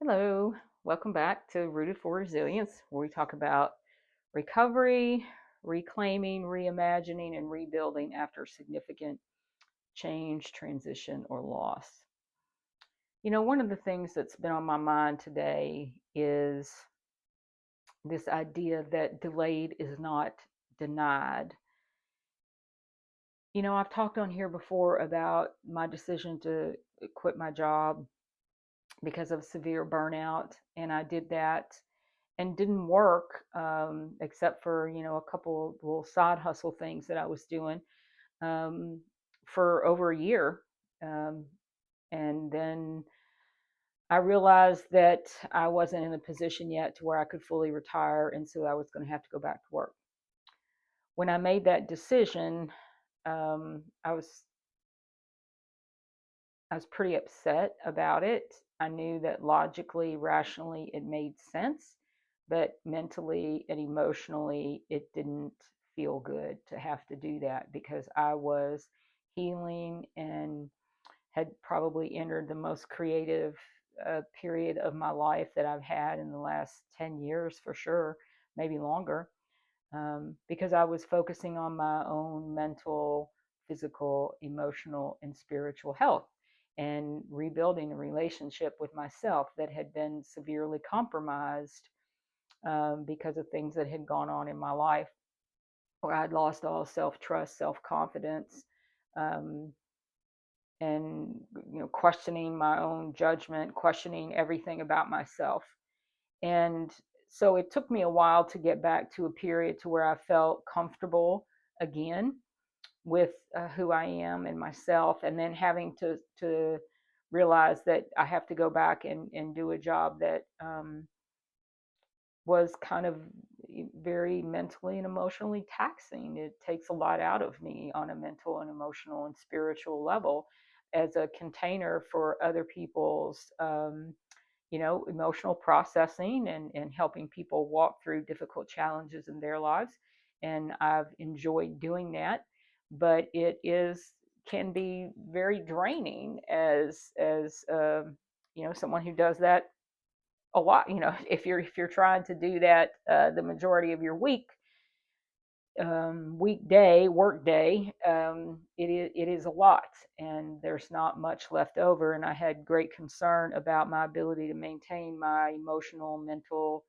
Hello, welcome back to Rooted for Resilience, where we talk about recovery, reclaiming, reimagining, and rebuilding after significant change, transition, or loss. One of the things that's been on my mind today is this idea that delayed is not denied. I've talked on here before about my decision to quit my job because of severe burnout, and I did that and didn't work except for a couple of little side hustle things that I was doing um, for over a year, um, and then I realized that I wasn't in a position yet to where I could fully retire, and so I was going to have to go back to work. When I made that decision, um, I was I was pretty upset about it. I knew that logically, rationally, it made sense, but mentally and emotionally, it didn't feel good to have to do that because I was healing and had probably entered the most creative period of my life that I've had in the last 10 years for sure, maybe longer, because I was focusing on my own mental, physical, emotional, and spiritual health and rebuilding a relationship with myself that had been severely compromised because of things that had gone on in my life where I'd lost all self trust, self confidence, um, and questioning my own judgment, questioning everything about myself. And so it took me a while to get back to a period to where I felt comfortable again with who I am and myself, and then having to realize that I have to go back and do a job that was kind of very mentally and emotionally taxing. It takes a lot out of me on a mental and emotional and spiritual level as a container for other people's emotional processing and helping people walk through difficult challenges in their lives. And I've enjoyed doing that, but it is can be very draining as someone who does that a lot. If you're trying to do that the majority of your weekday work day, it is a lot, and there's not much left over. And I had great concern about my ability to maintain my emotional, mental,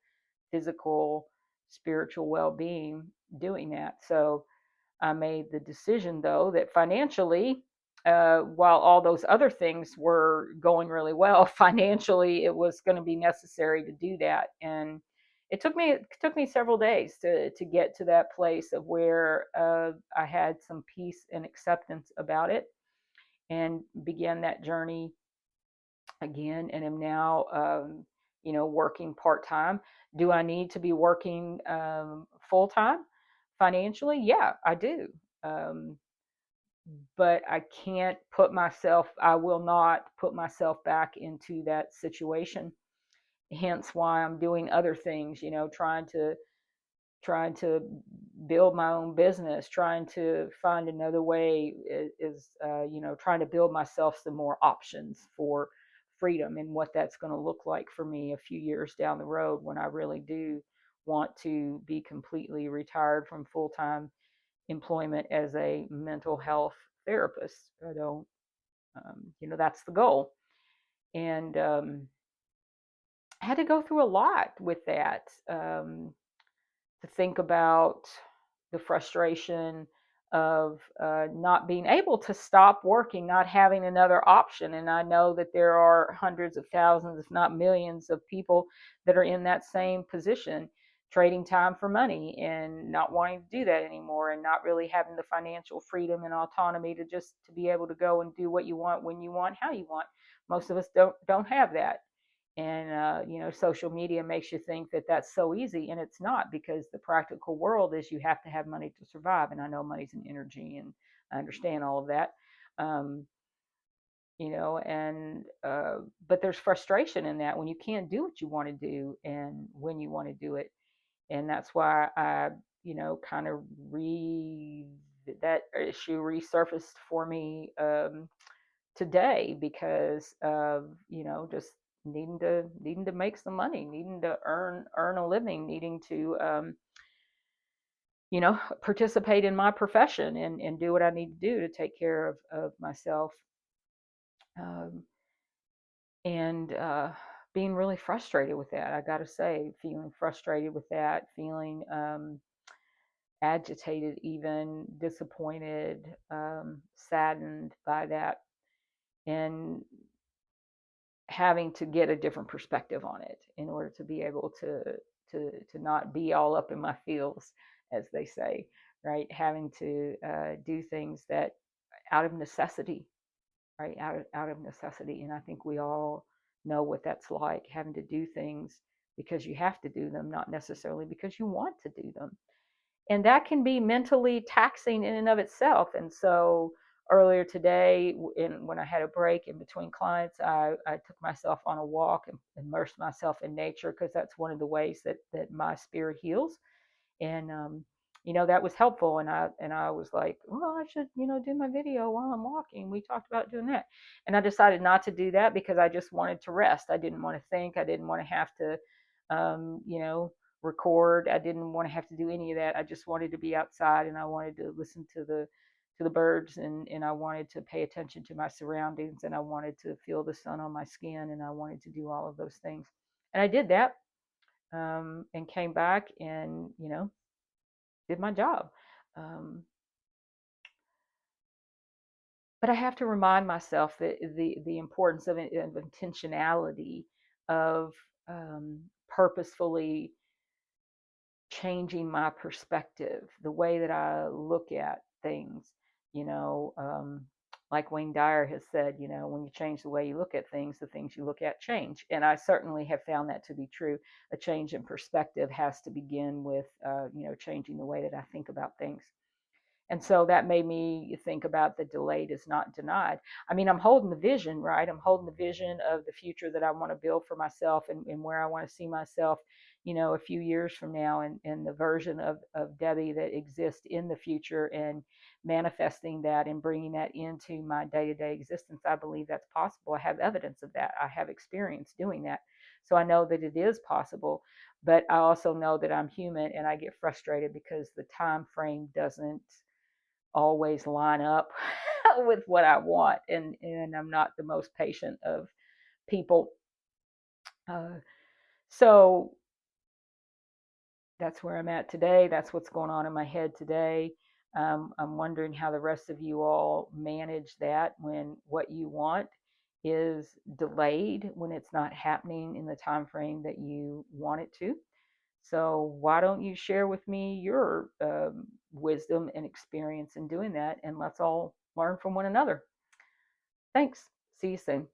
physical, spiritual well-being doing that. So I made the decision, though, that financially, while all those other things were going really well, financially, it was going to be necessary to do that. And it took me several days to get to that place of where I had some peace and acceptance about it, and began that journey again. And am now, working part time. Do I need to be working full time financially? Yeah, I do. Um, but I will not put myself back into that situation. Hence why I'm doing other things, trying to build my own business, trying to find another way is, trying to build myself some more options for freedom and what that's going to look like for me a few years down the road when I really do want to be completely retired from full-time employment as a mental health therapist. I don't, that's the goal. And I had to go through a lot with that, to think about the frustration of not being able to stop working, not having another option. And I know that there are hundreds of thousands, if not millions, of people that are in that same position, trading time for money and not wanting to do that anymore, and not really having the financial freedom and autonomy to just to be able to go and do what you want, when you want, how you want. Most of us don't have that. And social media makes you think that that's so easy, and it's not, because the practical world is you have to have money to survive. And I know money's an energy, and I understand all of that. um, and but there's frustration in that when you can't do what you want to do and when you want to do it. And that's why I kind of that issue resurfaced for me today, because of just needing to make some money, needing to earn a living, needing to participate in my profession and do what I need to do to take care of myself. Um, and being really frustrated with that, I got to say, feeling frustrated with that, feeling agitated, even disappointed, saddened by that, and having to get a different perspective on it in order to be able to not be all up in my feels, as they say, right? Having to do things that out of necessity, right? Out of necessity, and I think we all know what that's like, having to do things because you have to do them, not necessarily because you want to do them, and that can be mentally taxing in and of itself. And so earlier today, when I had a break in between clients, I took myself on a walk and immersed myself in nature, because that's one of the ways that my spirit heals. And that was helpful. And I was like, well, I should do my video while I'm walking. We talked about doing that, and I decided not to do that because I just wanted to rest. I didn't want to think. I didn't want to have to um, you know record. I didn't want to have to do any of that. I just wanted to be outside, and I wanted to listen to the birds, and I wanted to pay attention to my surroundings, and I wanted to feel the sun on my skin, and I wanted to do all of those things. And I did that, and came back and did my job. Um, but I have to remind myself that the importance of intentionality, of purposefully changing my perspective, the way that I look at things. You know, like Wayne Dyer has said, when you change the way you look at things, the things you look at change. And I certainly have found that to be true. A change in perspective has to begin with, changing the way that I think about things. And so that made me think about the delayed is not denied. I mean, I'm holding the vision, right? I'm holding the vision of the future that I want to build for myself, and where I want to see myself, a few years from now, and the version of Debbie that exists in the future, and manifesting that and bringing that into my day to day existence. I believe that's possible. I have evidence of that. I have experience doing that. So I know that it is possible, but I also know that I'm human and I get frustrated because the time frame doesn't always line up with what I want, and I'm not the most patient of people. Uh, so that's where I'm at today. That's what's going on in my head today. I'm wondering how the rest of you all manage that when what you want is delayed, when it's not happening in the time frame that you want it to. So why don't you share with me your wisdom and experience in doing that, and let's all learn from one another. Thanks. See you soon.